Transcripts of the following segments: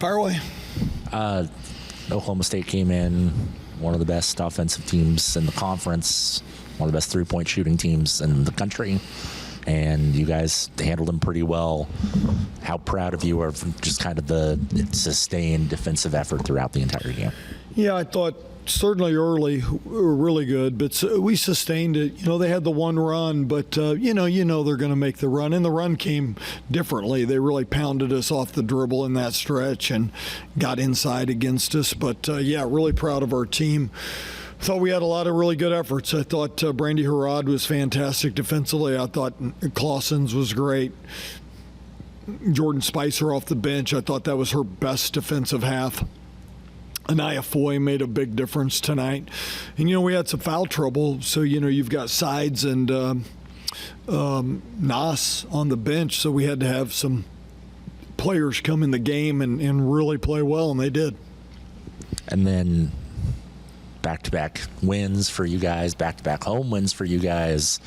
Fire away. Oklahoma State came in one of the best offensive teams in the conference, one of the best three-point shooting teams in the country, and you guys handled them pretty well. How proud of you are of just kind of the sustained defensive effort throughout the entire game? Yeah, I thought certainly early we were really good, but we sustained it. They had the one run, but you know they're going to make the run, and the run came differently. They really pounded us off the dribble in that stretch and got inside against us. But yeah, really proud of our team. Thought we had a lot of really good efforts. I thought Brandy Harrod was fantastic defensively. I thought Clausen's was great. Jordan Spicer off the bench, I thought that was her best defensive half. Anaya Foy made a big difference tonight. And, we had some foul trouble. So, you've got Sides and Nas on the bench. So we had to have some players come in the game and really play well, and they did. And then back-to-back wins for you guys, back-to-back home wins for you guys.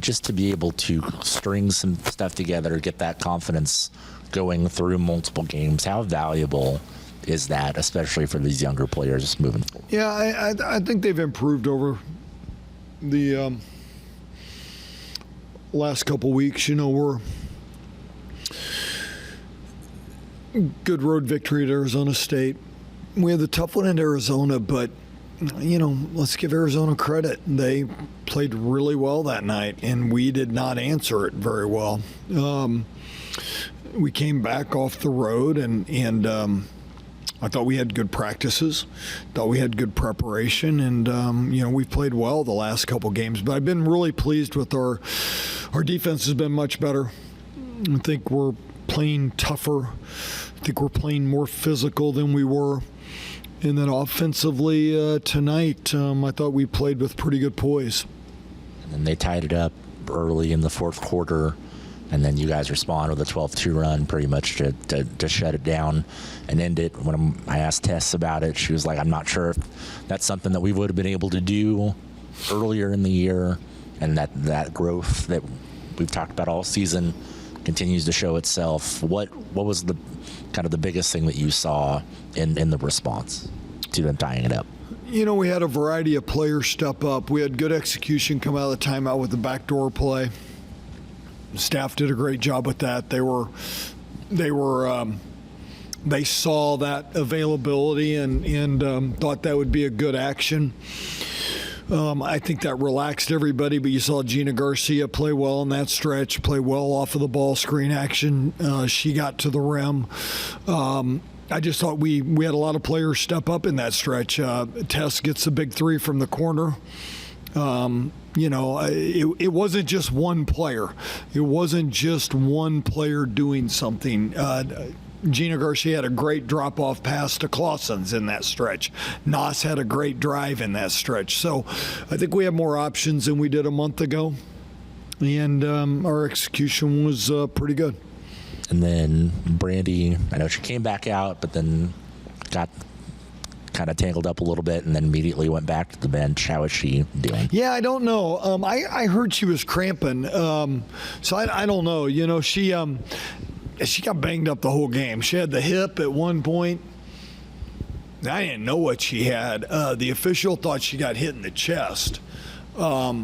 Just to be able to string some stuff together, get that confidence going through multiple games, how valuable is that, especially for these younger players moving forward? Yeah, I think they've improved over the last couple weeks. We're good road victory at Arizona State. We had the tough one in Arizona, but let's give Arizona credit. They played really well that night, and we did not answer it very well. We came back off the road, and I thought we had good practices, thought we had good preparation, and we've played well the last couple games. But I've been really pleased with our defense has been much better. I think we're playing tougher. I think we're playing more physical than we were. And then offensively tonight, I thought we played with pretty good poise. And then they tied it up early in the fourth quarter, and then you guys respond with a 12-2 run pretty much to shut it down and end it. When I asked Tess about it, she was like, I'm not sure if that's something that we would have been able to do earlier in the year, and that growth that we've talked about all season continues to show itself. What was the kind of the biggest thing that you saw in the response to them tying it up? We had a variety of players step up. We had good execution come out of the timeout with the backdoor play. The staff did a great job with that. They saw that availability and thought that would be a good action. I think that relaxed everybody, but you saw Gina Garcia play well in that stretch, play well off of the ball screen action. She got to the rim. I just thought we had a lot of players step up in that stretch. Tess gets a big three from the corner. It wasn't just one player. It wasn't just one player doing something. Gina Garcia had a great drop-off pass to Clausen's in that stretch. Nas had a great drive in that stretch. So I think we have more options than we did a month ago, and our execution was pretty good. And then Brandy, I know she came back out, but then got kind of tangled up a little bit and then immediately went back to the bench. How is she doing? Yeah, I don't know. I heard she was cramping, so I don't know. She got banged up the whole game. She had the hip at one point. I didn't know what she had. The official thought she got hit in the chest. But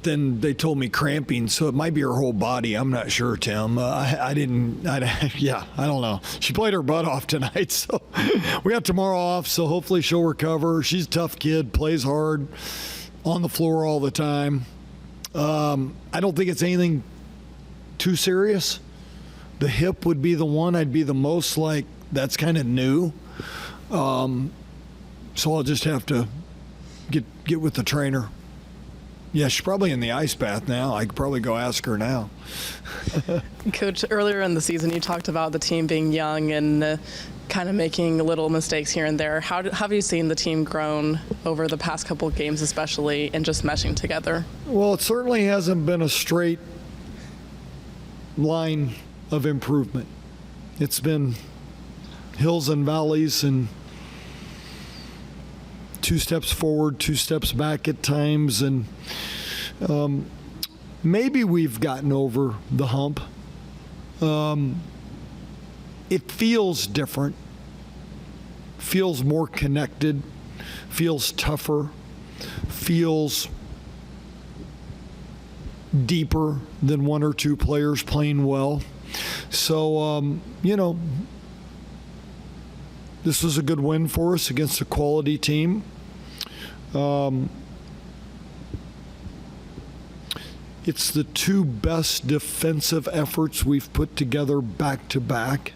then they told me cramping, so it might be her whole body. I'm not sure, Tim. I don't know. She played her butt off tonight, so we got tomorrow off, so hopefully she'll recover. She's a tough kid, plays hard, on the floor all the time. I don't think it's anything too serious. The hip would be the one I'd be the most like, that's kind of new. So I'll just have to get with the trainer. Yeah, she's probably in the ice bath now. I could probably go ask her now. Coach, earlier in the season, you talked about the team being young and kind of making little mistakes here and there. How have you seen the team grown over the past couple of games, especially, and just meshing together? Well, it certainly hasn't been a straight line of improvement. It's been hills and valleys and 2 steps forward, 2 steps back at times, and maybe we've gotten over the hump. it feels different, feels more connected, feels tougher, feels deeper than one or two players playing well. So, this was a good win for us against a quality team. It's the two best defensive efforts we've put together back to back.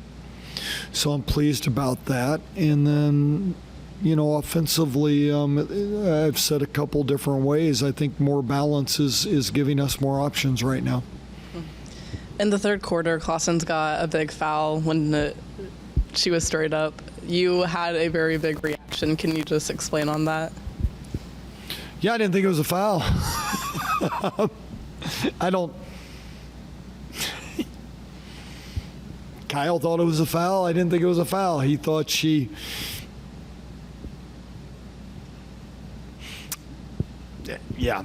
So I'm pleased about that. And then, offensively, I've said a couple different ways. I think more balance is giving us more options right now. In the third quarter, Clausen's got a big foul when she was straight up. You had a very big reaction. Can you just explain on that? Yeah, I didn't think it was a foul. Kyle thought it was a foul. I didn't think it was a foul. He thought yeah.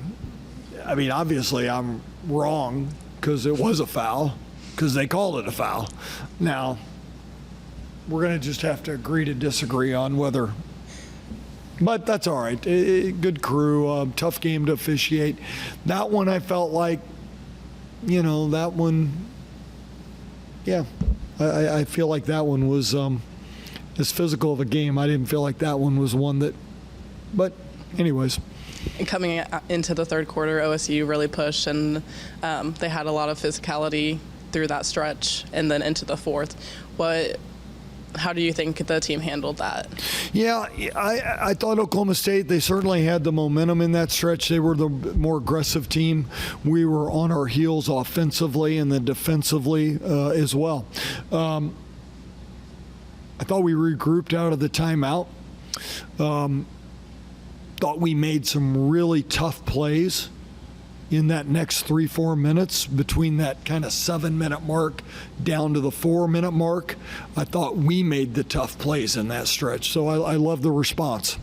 I mean, obviously I'm wrong because it was a foul because they called it a foul. Now, we're going to just have to agree to disagree on whether. But that's all right. Good crew, tough game to officiate. That one I felt like, that one, yeah. I feel like that one was as physical of a game. I didn't feel like that one was one that, but anyways. And coming into the third quarter, OSU really pushed, and they had a lot of physicality through that stretch and then into the fourth. How do you think the team handled that? Yeah, I thought Oklahoma State, they certainly had the momentum in that stretch. They were the more aggressive team. We were on our heels offensively and then defensively as well. I thought we regrouped out of the timeout. Thought we made some really tough plays in that next 3-4 minutes between that kind of 7-minute mark down to the 4-minute mark. I thought we made the tough plays in that stretch. So I love the response.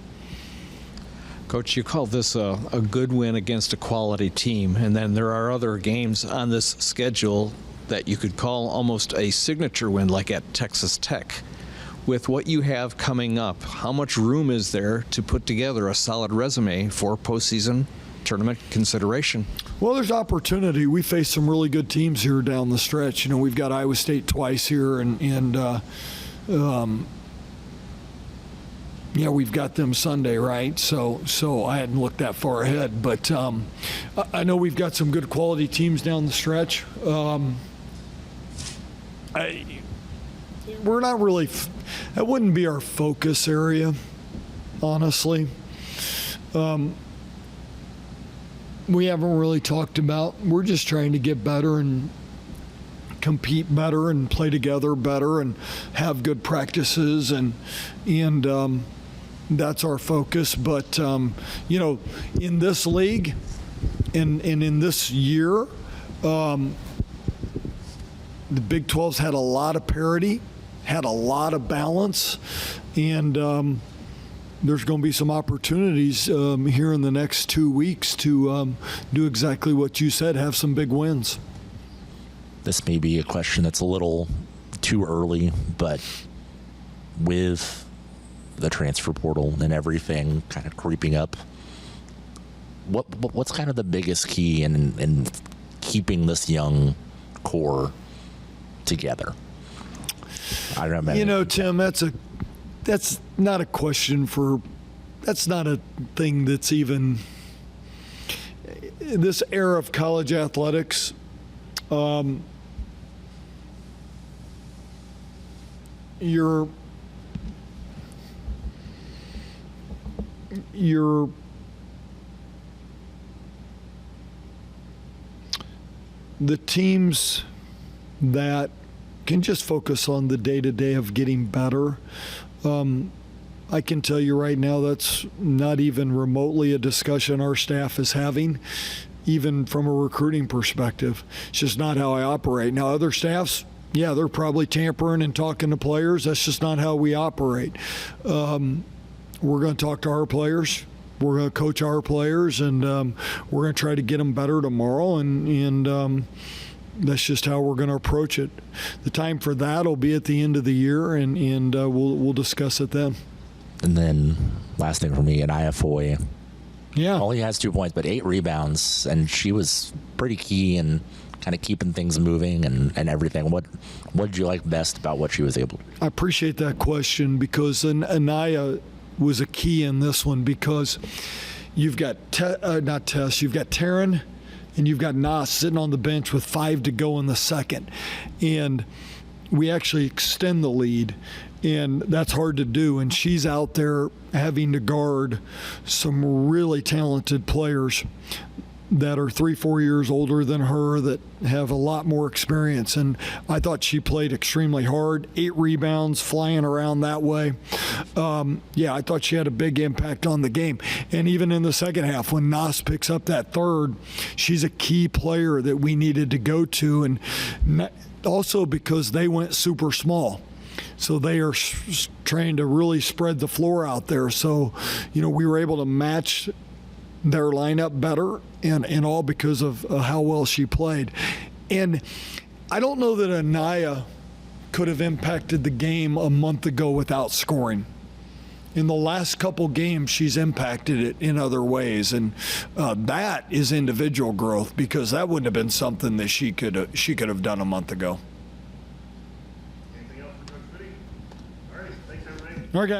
Coach, you call this a good win against a quality team, and then there are other games on this schedule that you could call almost a signature win, like at Texas Tech. With what you have coming up, how much room is there to put together a solid resume for postseason tournament consideration? Well, there's opportunity. We face some really good teams here down the stretch. We've got Iowa State twice here, and we've got them Sunday, right? So I hadn't looked that far ahead, but I know we've got some good quality teams down the stretch. We're not really. That wouldn't be our focus area, honestly. We haven't really talked about. We're just trying to get better and compete better and play together better and have good practices and that's our focus. But in this league and in this year, the Big 12's had a lot of parity, had a lot of balance, and there's going to be some opportunities here in the next 2 weeks to do exactly what you said, have some big wins. This may be a question that's a little too early, but with the transfer portal and everything kind of creeping up, what's kind of the biggest key in keeping this young core together? I don't know. Tim, that's not a question for. That's not a thing that's even. This era of college athletics. You're the teams that can just focus on the day-to-day of getting better. I can tell you right now that's not even remotely a discussion our staff is having, even from a recruiting perspective. It's just not how I operate. Now, other staffs, yeah, they're probably tampering and talking to players. That's just not how we operate. We're going to talk to our players. We're going to coach our players, and we're going to try to get them better tomorrow. And that's just how we're going to approach it. The time for that will be at the end of the year, and we'll discuss it then. And then last thing for me, Anaya Foy. Yeah. Only has 2 points, but 8 rebounds, and she was pretty key in kind of keeping things moving and everything. What did you like best about what she was able to do? I appreciate that question, because Anaya was a key in this one, because you've got not Tess, you've got Taryn and you've got Nas sitting on the bench with 5 to go in the second, and we actually extend the lead, and that's hard to do, and she's out there having to guard some really talented players that are 3-4 years older than her, that have a lot more experience. And I thought she played extremely hard. 8 rebounds, flying around that way. I thought she had a big impact on the game. And even in the second half, when Nas picks up that third, she's a key player that we needed to go to. And also because they went super small. So they are trying to really spread the floor out there. So, we were able to match their lineup better, and all because of how well she played. And I don't know that Anaya could have impacted the game a month ago without scoring. In the last couple games, she's impacted it in other ways, and that is individual growth, because that wouldn't have been something that she could have done a month ago. Anything else for Coach Mittie? All right, thanks everybody. Okay.